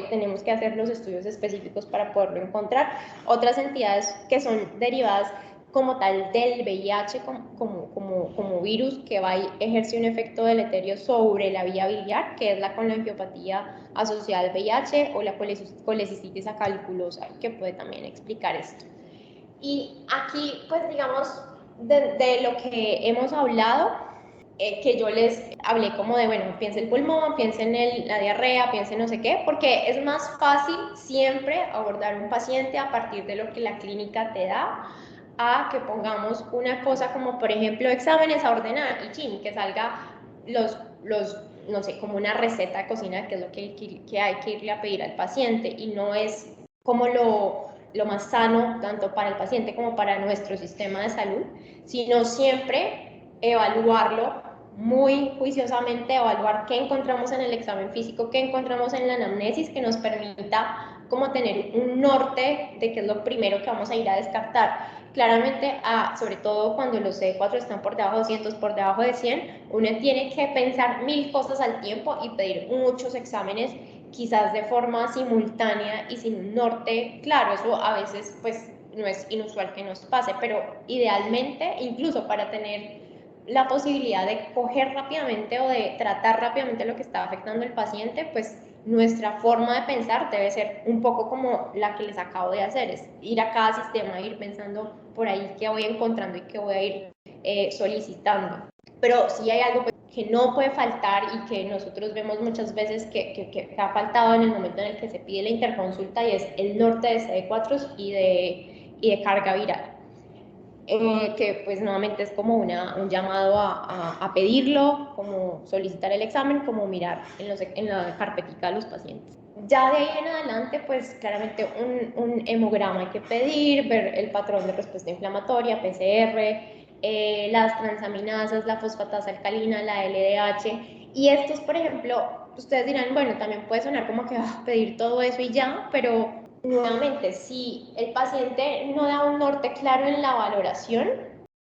tenemos que hacer los estudios específicos para poderlo encontrar. Otras entidades que son derivadas como tal del VIH como virus que va a ejercer un efecto deleterio sobre la vía biliar, que es la colangiopatía asociada al VIH o la colecistitis acalculosa, que puede también explicar esto. Y aquí, pues digamos, de lo que hemos hablado, que yo les hablé como de, bueno, piensa el pulmón, piensa en la diarrea, piensa en no sé qué, porque es más fácil siempre abordar un paciente a partir de lo que la clínica te da, a que pongamos una cosa como, por ejemplo, exámenes a ordenar y que salga no sé, como una receta de cocina, que es lo que hay que irle a pedir al paciente, y no es como lo más sano, tanto para el paciente como para nuestro sistema de salud, sino siempre evaluarlo muy juiciosamente, evaluar qué encontramos en el examen físico, qué encontramos en la anamnesis, que nos permita como tener un norte de qué es lo primero que vamos a ir a descartar. claramente, sobre todo cuando los CD4 están por debajo de 200, por debajo de 100, uno tiene que pensar 1000 cosas al tiempo y pedir muchos exámenes, quizás de forma simultánea y sin un norte claro. Eso a veces pues no es inusual que nos pase, pero idealmente, incluso para tener la posibilidad de coger rápidamente o de tratar rápidamente lo que está afectando al paciente, pues nuestra forma de pensar debe ser un poco como la que les acabo de hacer, es ir a cada sistema, ir pensando por ahí qué voy encontrando y qué voy a ir solicitando. Pero sí hay algo que no puede faltar y que nosotros vemos muchas veces que ha faltado en el momento en el que se pide la interconsulta, y es el norte de CD4 y de carga viral. Que pues nuevamente es como un llamado a pedirlo, como solicitar el examen, como mirar en la carpetica de los pacientes. Ya de ahí en adelante, pues claramente un hemograma hay que pedir, ver el patrón de respuesta inflamatoria, PCR, las transaminasas, la fosfatasa alcalina, la LDH, y estos, por ejemplo, ustedes dirán, bueno, también puede sonar como que pedir todo eso y ya, pero nuevamente, si el paciente no da un norte claro en la valoración,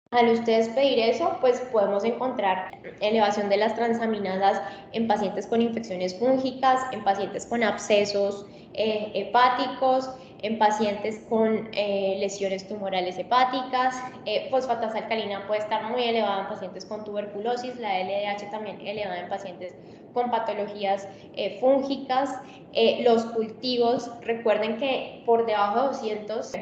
al ustedes pedir eso, pues podemos encontrar elevación de las transaminasas en pacientes con infecciones fúngicas, en pacientes con abscesos hepáticos, en pacientes con lesiones tumorales hepáticas. Fosfatasa alcalina puede estar muy elevada en pacientes con tuberculosis, la LDH también elevada en pacientes con patologías fúngicas. Los cultivos, recuerden que por debajo de 200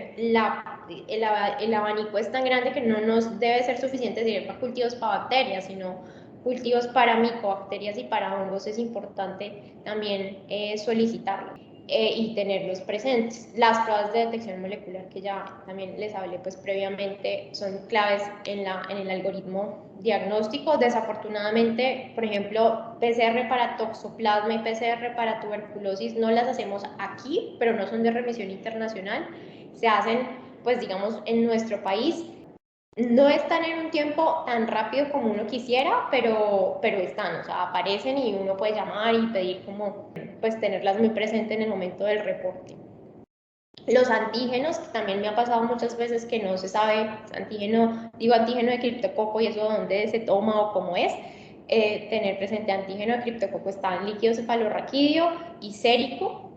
el abanico es tan grande que no nos debe ser suficiente decir para cultivos para bacterias, sino cultivos para micobacterias y para hongos. Es importante también solicitarlo y tenerlos presentes. Las pruebas de detección molecular que ya también les hablé pues previamente son claves en el algoritmo diagnóstico. Desafortunadamente, por ejemplo, PCR para toxoplasma y PCR para tuberculosis no las hacemos aquí, pero no son de remisión internacional. Se hacen, pues digamos, en nuestro país. No están en un tiempo tan rápido como uno quisiera, pero están, o sea, aparecen y uno puede llamar y pedir como, pues tenerlas muy presentes en el momento del reporte. Los antígenos, que también me ha pasado muchas veces que no se sabe, antígeno de criptococo y eso dónde se toma o cómo es. Tener presente antígeno de criptococo está en líquido cefalorraquídeo y sérico.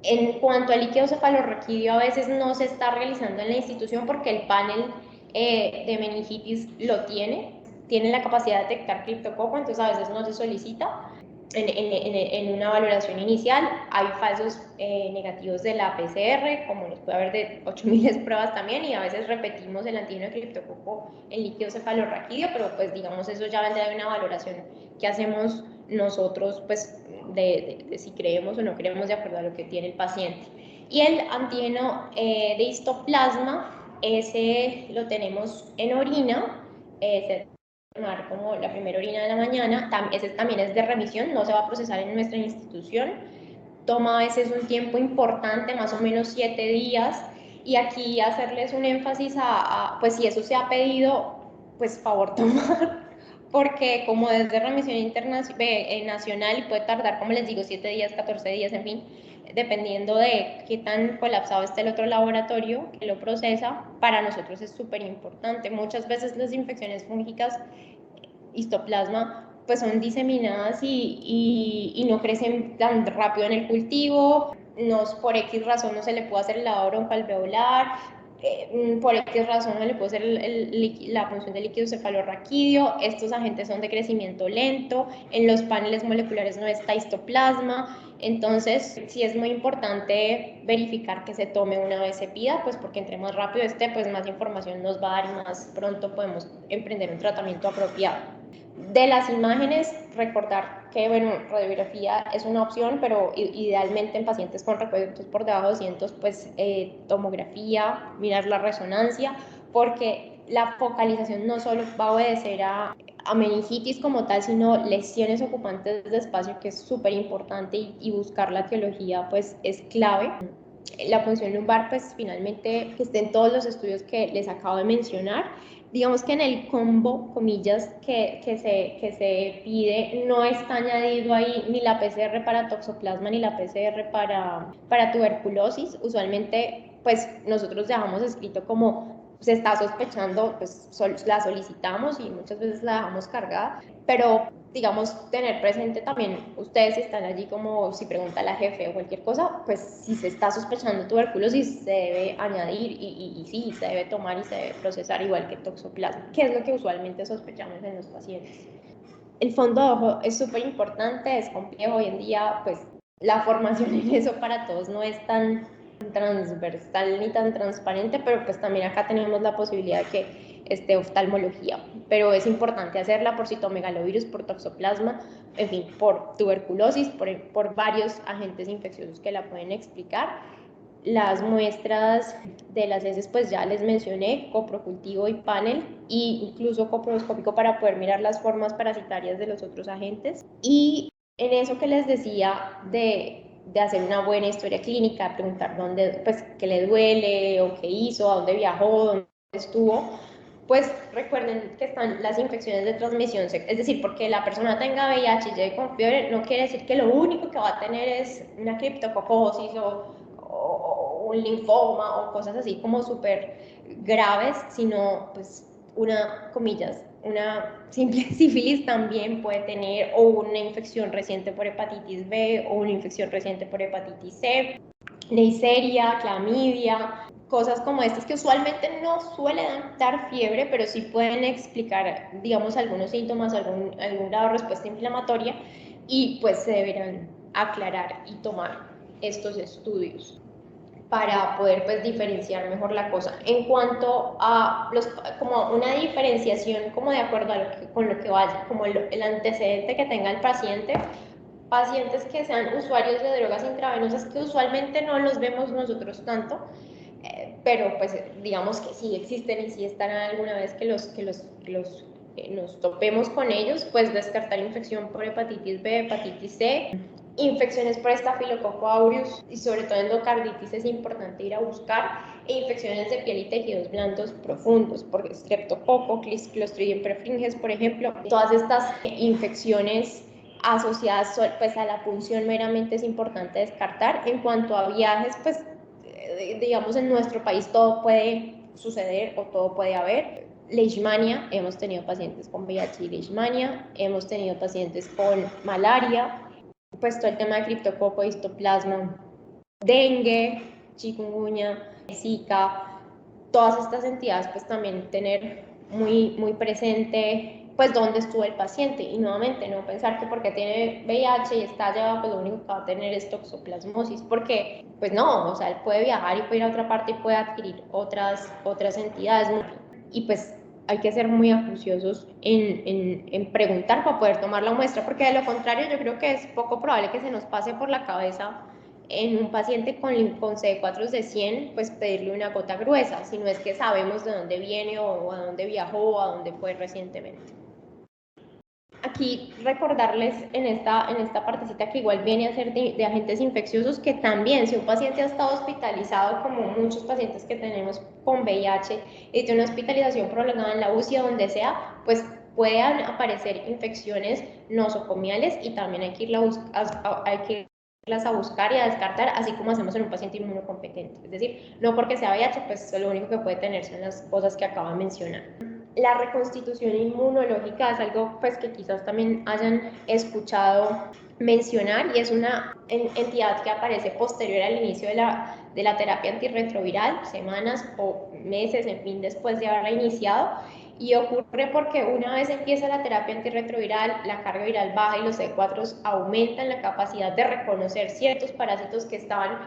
En cuanto al líquido cefalorraquídeo, a veces no se está realizando en la institución porque el panel de meningitis tiene la capacidad de detectar criptococo, entonces a veces no se solicita. En una valoración inicial hay falsos negativos de la PCR, como los puede haber de 8000 pruebas también, y a veces repetimos el antígeno de criptococo en líquido cefalorraquídeo, pero pues digamos eso ya vendrá de una valoración que hacemos nosotros, pues de si creemos o no creemos de acuerdo a lo que tiene el paciente. Y el antígeno de histoplasma, ese lo tenemos en orina, tomar como la primera orina de la mañana. Ese también es de remisión, no se va a procesar en nuestra institución, toma a veces un tiempo importante, más o menos 7 días, y aquí hacerles un énfasis pues si eso se ha pedido, pues favor tomar, porque como desde remisión nacional y puede tardar, como les digo, 7 días, 14 días, en fin, dependiendo de qué tan colapsado esté el otro laboratorio que lo procesa, para nosotros es súper importante. Muchas veces las infecciones fúngicas, histoplasma, pues son diseminadas y no crecen tan rápido en el cultivo, por X razón no se le puede hacer el lavado broncoalveolar, por X razón no le puede hacer la función del líquido cefalorraquídeo. Estos agentes son de crecimiento lento, en los paneles moleculares no está histoplasma, entonces sí es muy importante verificar que se tome una vez se pida, pues porque entre más rápido esté, pues más información nos va a dar y más pronto podemos emprender un tratamiento apropiado. De las imágenes, recordar que, bueno, radiografía es una opción, pero idealmente en pacientes con recuentos por debajo de 200, pues tomografía, mirar la resonancia, porque la focalización no solo va a obedecer a meningitis como tal, sino lesiones ocupantes de espacio, que es súper importante, y buscar la etiología pues es clave. La función lumbar, pues finalmente que estén todos los estudios que les acabo de mencionar. Digamos que en el combo, comillas, que se pide, no está añadido ahí ni la PCR para toxoplasma ni la PCR para tuberculosis. Usualmente, pues nosotros dejamos escrito como se está sospechando, pues la solicitamos y muchas veces la dejamos cargada, pero digamos, tener presente también, ustedes están allí como si pregunta la jefe o cualquier cosa, pues si se está sospechando tuberculosis se debe añadir y sí, se debe tomar y se debe procesar igual que toxoplasma, que es lo que usualmente sospechamos en los pacientes. El fondo de ojo es súper importante, es complejo hoy en día, pues la formación en eso para todos no es tan transversal ni tan transparente, pero pues también acá tenemos la posibilidad de que esté oftalmología, pero es importante hacerla por citomegalovirus, por toxoplasma, en fin, por tuberculosis, por varios agentes infecciosos que la pueden explicar. Las muestras de las heces, pues ya les mencioné, coprocultivo y panel, e incluso coproscópico para poder mirar las formas parasitarias de los otros agentes. Y en eso que les decía de hacer una buena historia clínica, preguntar dónde, pues, qué le duele o qué hizo, a dónde viajó, dónde estuvo, pues recuerden que están las infecciones de transmisión sexual, es decir, porque la persona tenga VIH y llegue con fiebre, no quiere decir que lo único que va a tener es una criptococosis o un linfoma o cosas así como súper graves, sino pues una, comillas, una simple sífilis también puede tener, o una infección reciente por hepatitis B, o una infección reciente por hepatitis C, Neisseria, clamidia, cosas como estas que usualmente no suelen dar fiebre, pero sí pueden explicar, digamos, algunos síntomas, algún grado de respuesta inflamatoria, y pues se deberán aclarar y tomar estos estudios para poder pues diferenciar mejor la cosa. En cuanto a como una diferenciación como de acuerdo a con lo que vaya, como el antecedente que tenga el paciente, pacientes que sean usuarios de drogas intravenosas, que usualmente no los vemos nosotros tanto, pero pues digamos que sí existen y sí estarán alguna vez que nos topemos con ellos, pues descartar infección por hepatitis B, hepatitis C, infecciones por estafilococo aureus y sobre todo endocarditis es importante ir a buscar, e infecciones de piel y tejidos blandos profundos, porque streptococo, Clostridium perfringens, por ejemplo, todas estas infecciones asociadas pues a la punción meramente es importante descartar. En cuanto a viajes, pues digamos en nuestro país todo puede suceder o todo puede haber. Leishmania, hemos tenido pacientes con VIH y leishmania, hemos tenido pacientes con malaria, pues todo el tema de criptococo, histoplasma, dengue, chikungunya, zika, todas estas entidades pues también tener muy presente pues dónde estuvo el paciente, y nuevamente no pensar que porque tiene VIH y está allá pues lo único que va a tener es toxoplasmosis, porque pues no, o sea, él puede viajar y puede ir a otra parte y puede adquirir otras entidades, y pues hay que ser muy acuciosos en preguntar para poder tomar la muestra, porque de lo contrario yo creo que es poco probable que se nos pase por la cabeza en un paciente con CD4 de 100, pues pedirle una gota gruesa, si no es que sabemos de dónde viene o a dónde viajó o a dónde fue recientemente. Aquí recordarles en esta partecita que igual viene a ser de agentes infecciosos, que también si un paciente ha estado hospitalizado, como muchos pacientes que tenemos con VIH, y tiene una hospitalización prolongada en la UCI o donde sea, pues pueden aparecer infecciones nosocomiales y también hay que irlas a buscar y a descartar, así como hacemos en un paciente inmunocompetente. Es decir, no porque sea VIH, pues lo único que puede tener son las cosas que acabo de mencionar. La reconstitución inmunológica es algo pues que quizás también hayan escuchado mencionar, y es una entidad que aparece posterior al inicio de la terapia antirretroviral, semanas o meses, en fin, después de haberla iniciado, y ocurre porque una vez empieza la terapia antirretroviral, la carga viral baja y los CD4 aumentan la capacidad de reconocer ciertos parásitos que estaban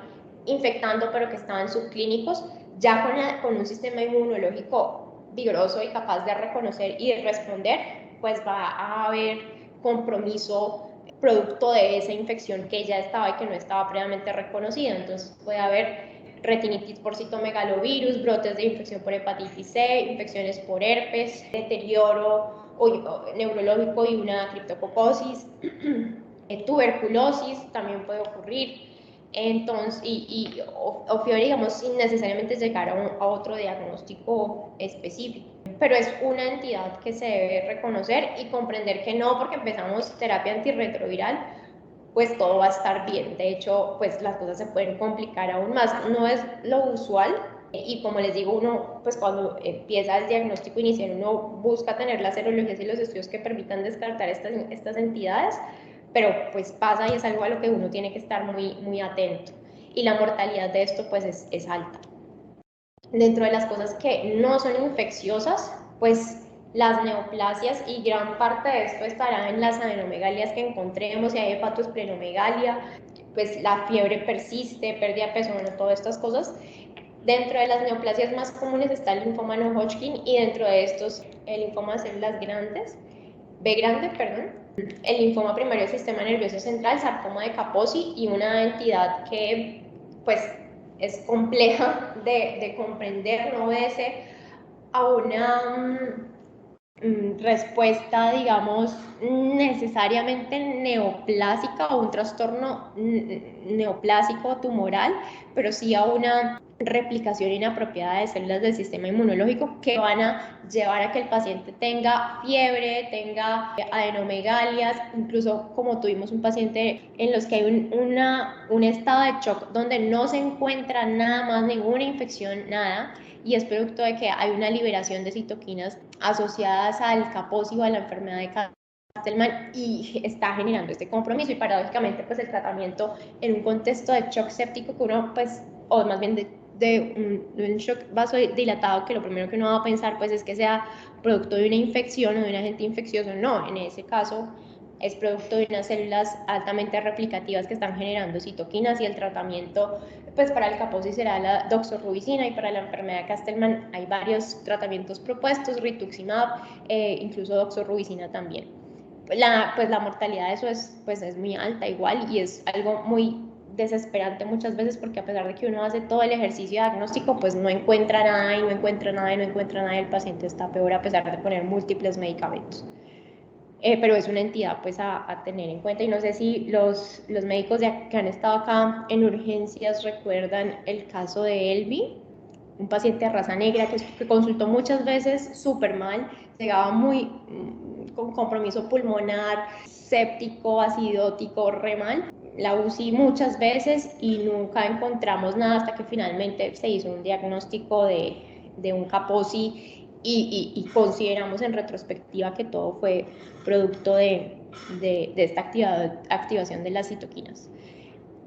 infectando pero que estaban subclínicos, ya con un sistema inmunológico vigoroso y capaz de reconocer y de responder, pues va a haber compromiso producto de esa infección que ya estaba y que no estaba previamente reconocida. Entonces puede haber retinitis por citomegalovirus, brotes de infección por hepatitis C, infecciones por herpes, deterioro neurológico y una criptococosis, tuberculosis también puede ocurrir. Entonces, o fiebre, digamos, sin necesariamente llegar a otro diagnóstico específico. Pero es una entidad que se debe reconocer y comprender que no porque empezamos terapia antirretroviral, pues todo va a estar bien. De hecho, pues las cosas se pueden complicar aún más. No es lo usual, Y como les digo, uno, pues cuando empieza el diagnóstico inicial, uno busca tener las serologías y los estudios que permitan descartar estas entidades, pero pues pasa y es algo a lo que uno tiene que estar muy atento. Y la mortalidad de esto pues es alta. Dentro de las cosas que no son infecciosas, pues las neoplasias, y gran parte de esto estará en las adenomegalias que encontremos, si hay hepatosplenomegalia, pues la fiebre persiste, pérdida de peso, bueno, todas estas cosas. Dentro de las neoplasias más comunes está el linfoma no Hodgkin, y dentro de estos el linfoma de células grandes, B grande, perdón, el linfoma primario del sistema nervioso central, sarcoma de Kaposi, y una entidad que pues es compleja de comprender, no obedece a una respuesta, digamos, necesariamente neoplásica o un trastorno neoplásico tumoral, pero sí a una replicación inapropiada de células del sistema inmunológico que van a llevar a que el paciente tenga fiebre, tenga adenomegalias, incluso como tuvimos un paciente en los que hay un estado de shock donde no se encuentra nada más, ninguna infección, nada, y es producto de que hay una liberación de citoquinas asociadas al Kaposi o a la enfermedad de Castleman, y está generando este compromiso. Y paradójicamente pues el tratamiento en un contexto de shock séptico, que uno pues, o más bien de un shock vasodilatado, que lo primero que uno va a pensar pues es que sea producto de una infección o de un agente infeccioso. No, en ese caso es producto de unas células altamente replicativas que están generando citoquinas, y el tratamiento pues para el Kaposi será la doxorubicina, y para la enfermedad de Castleman hay varios tratamientos propuestos, rituximab, incluso doxorubicina también. Pues la mortalidad de eso es muy alta igual, y es algo muy desesperante muchas veces, porque a pesar de que uno hace todo el ejercicio diagnóstico, pues no encuentra nada y no encuentra nada y no encuentra nada, y el paciente está peor a pesar de poner múltiples medicamentos. Pero es una entidad pues a tener en cuenta. Y no sé si los médicos que han estado acá en urgencias recuerdan el caso de Elvi, un paciente de raza negra que consultó muchas veces súper mal, llegaba muy con compromiso pulmonar, séptico, acidótico, re mal. La UCI muchas veces y nunca encontramos nada hasta que finalmente se hizo un diagnóstico de un Kaposi, y consideramos en retrospectiva que todo fue producto de esta activación de las citoquinas.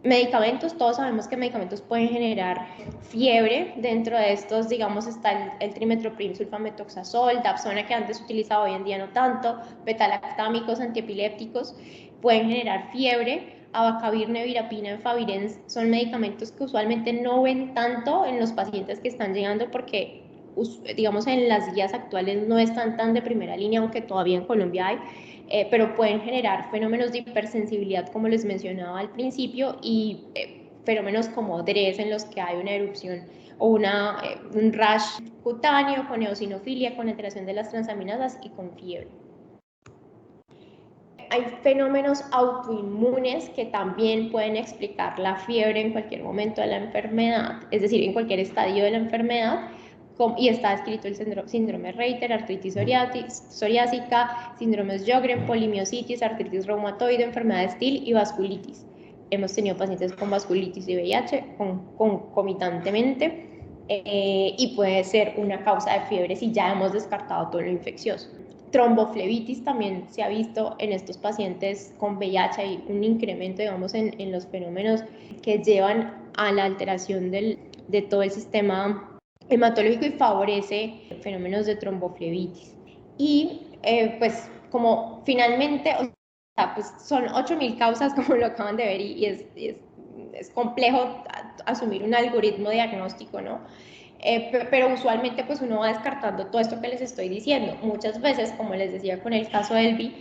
Medicamentos, todos sabemos que medicamentos pueden generar fiebre. Dentro de estos, digamos, está el trimetoprim, sulfamethoxazol, dapsona, que antes se utilizaba, hoy en día no tanto, betalactámicos, antiepilépticos, pueden generar fiebre. Abacavir, nevirapina, enfavirenz son medicamentos que usualmente no ven tanto en los pacientes que están llegando, porque digamos en las guías actuales no están tan de primera línea, aunque todavía en Colombia hay, pero pueden generar fenómenos de hipersensibilidad, como les mencionaba al principio, y fenómenos como DRES, en los que hay una erupción o un rash cutáneo, con eosinofilia, con alteración de las transaminasas y con fiebre. Hay fenómenos autoinmunes que también pueden explicar la fiebre en cualquier momento de la enfermedad, es decir, en cualquier estadio de la enfermedad, y está descrito el síndrome Reiter, artritis psoriásica, síndromes Sjögren, polimiositis, artritis reumatoide, enfermedad de Still y vasculitis. Hemos tenido pacientes con vasculitis y VIH concomitantemente, y puede ser una causa de fiebre si ya hemos descartado todo lo infeccioso. Tromboflebitis también se ha visto en estos pacientes con VIH. Hay un incremento, digamos, en los fenómenos que llevan a la alteración de todo el sistema hematológico y favorece fenómenos de tromboflebitis. Y pues como finalmente, o sea, pues son 8.000 causas, como lo acaban de ver, y es complejo asumir un algoritmo diagnóstico, ¿no? Pero usualmente pues uno va descartando todo esto que les estoy diciendo. Muchas veces, como les decía con el caso de Elvi,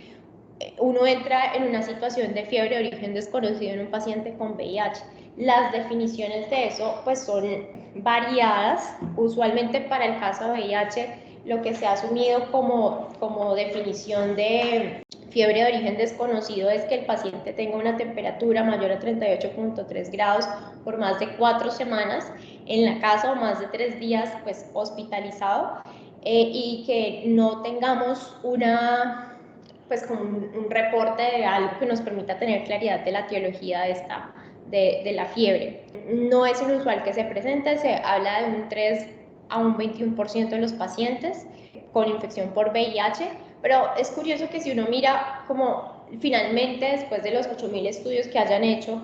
uno entra en una situación de fiebre de origen desconocido en un paciente con VIH. Las definiciones de eso pues son variadas. Usualmente para el caso de VIH, lo que se ha asumido como definición de fiebre de origen desconocido es que el paciente tenga una temperatura mayor a 38.3 grados por más de 4 semanas en la casa, o más de 3 días pues hospitalizado, y que no tengamos pues como un reporte de algo que nos permita tener claridad de la etiología de la fiebre. No es inusual que se presente, se habla de un 3 a un 21% de los pacientes con infección por VIH, pero es curioso que si uno mira como finalmente después de los 8.000 estudios que hayan hecho,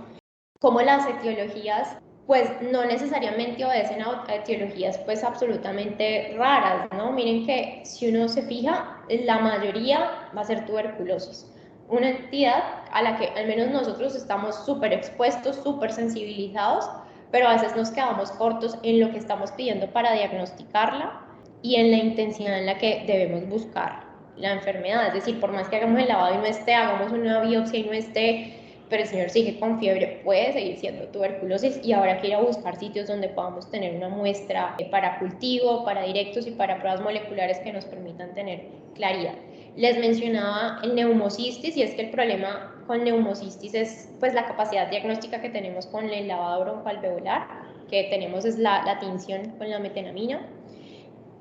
como las etiologías pues no necesariamente obedecen a etiologías pues absolutamente raras, ¿no? Miren que si uno se fija, la mayoría va a ser tuberculosis, una entidad a la que al menos nosotros estamos súper expuestos, súper sensibilizados, pero a veces nos quedamos cortos en lo que estamos pidiendo para diagnosticarla y en la intensidad en la que debemos buscar la enfermedad. Es decir, por más que hagamos el lavado y no esté, hagamos una biopsia y no esté, pero el señor sigue con fiebre, puede seguir siendo tuberculosis y habrá que ir a buscar sitios donde podamos tener una muestra para cultivo, para directos y para pruebas moleculares que nos permitan tener claridad. Les mencionaba el neumocistis y es que el problema con neumocistis es pues la capacidad diagnóstica que tenemos con el lavado broncoalveolar, que tenemos es la tinción con la metenamina,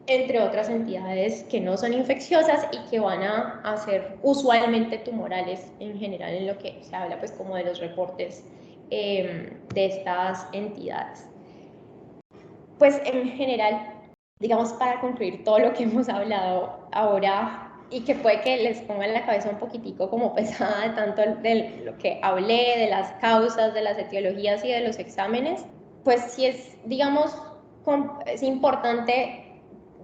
entre otras entidades que no son infecciosas y que van a ser usualmente tumorales en general, en lo que se habla pues como de los reportes de estas entidades. Pues en general, digamos, para concluir todo lo que hemos hablado ahora y que puede que les ponga en la cabeza un poquitico como pesada de tanto de lo que hablé, de las causas, de las etiologías y de los exámenes, pues sí es, digamos, es importante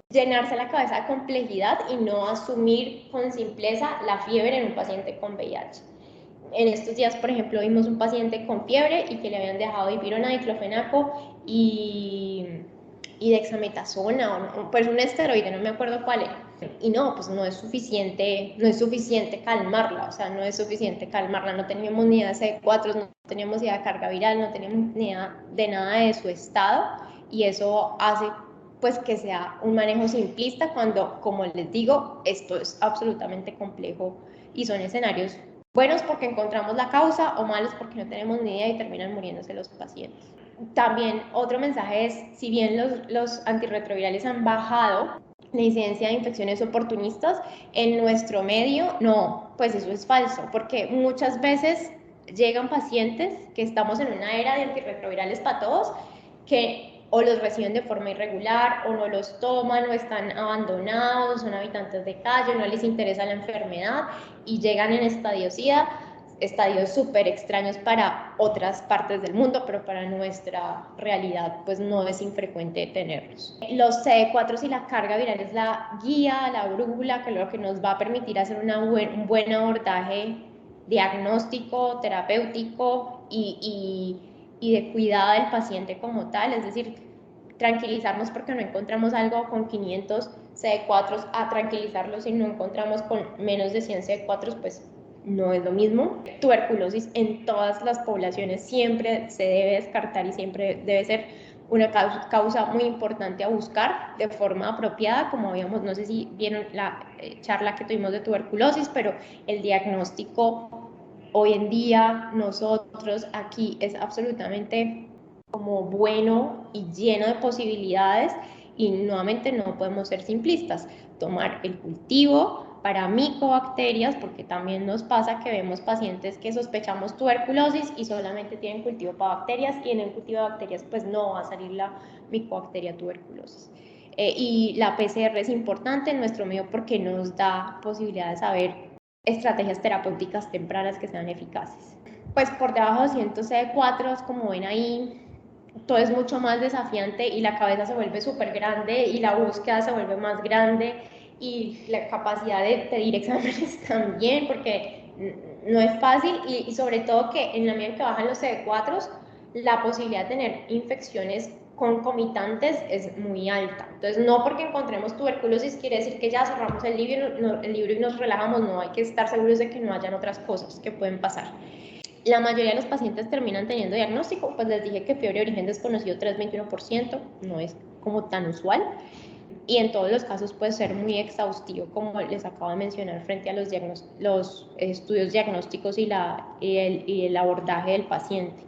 llenarse la cabeza de complejidad y no asumir con simpleza la fiebre en un paciente con VIH. En estos días, por ejemplo, vimos un paciente con fiebre y que le habían dejado dipirona, diclofenaco y dexametasona, o pues un esteroide, no me acuerdo cuál era. Y no, pues no es suficiente calmarla, o sea, no es suficiente calmarla, no teníamos ni idea de CD4, no teníamos idea de carga viral, no teníamos ni idea de nada de su estado, y eso hace pues que sea un manejo simplista cuando, como les digo, esto es absolutamente complejo y son escenarios buenos porque encontramos la causa o malos porque no tenemos ni idea y terminan muriéndose los pacientes. También otro mensaje es, si bien los antirretrovirales han bajado la incidencia de infecciones oportunistas en nuestro medio, no, pues eso es falso, porque muchas veces llegan pacientes que estamos en una era de antirretrovirales para todos, que o los reciben de forma irregular, o no los toman, o están abandonados, son habitantes de calle, no les interesa la enfermedad y llegan en estadio SIDA, estadios súper extraños para otras partes del mundo, pero para nuestra realidad pues no es infrecuente tenerlos. Los CD4 y la carga viral es la guía, la brújula, que lo que nos va a permitir hacer un buen abordaje diagnóstico, terapéutico y de cuidado del paciente como tal, es decir, tranquilizarnos porque no encontramos algo con 500 CD4 a tranquilizarlos si no encontramos con menos de 100 CD4, pues no es lo mismo. Tuberculosis en todas las poblaciones siempre se debe descartar y siempre debe ser una causa muy importante a buscar de forma apropiada, como habíamos, no sé si vieron la charla que tuvimos de tuberculosis, pero el diagnóstico hoy en día nosotros aquí es absolutamente como bueno y lleno de posibilidades y nuevamente no podemos ser simplistas. Tomar el cultivo para micobacterias, porque también nos pasa que vemos pacientes que sospechamos tuberculosis y solamente tienen cultivo para bacterias y en el cultivo de bacterias pues no va a salir la micobacteria tuberculosis. Y la PCR es importante en nuestro medio porque nos da posibilidad de saber estrategias terapéuticas tempranas que sean eficaces. Pues por debajo de 200 CD4, como ven ahí, todo es mucho más desafiante y la cabeza se vuelve súper grande y la búsqueda se vuelve más grande y la capacidad de pedir exámenes también, porque no es fácil y sobre todo que en la medida que bajan los CD4, la posibilidad de tener infecciones concomitantes es muy alta. Entonces, no porque encontremos tuberculosis quiere decir que ya cerramos el libro y nos relajamos, no, hay que estar seguros de que no hayan otras cosas que pueden pasar. La mayoría de los pacientes terminan teniendo diagnóstico, pues les dije que fiebre de origen desconocido 3,21%, no es como tan usual, y en todos los casos puede ser muy exhaustivo, como les acabo de mencionar, frente a los estudios diagnósticos y el abordaje del paciente.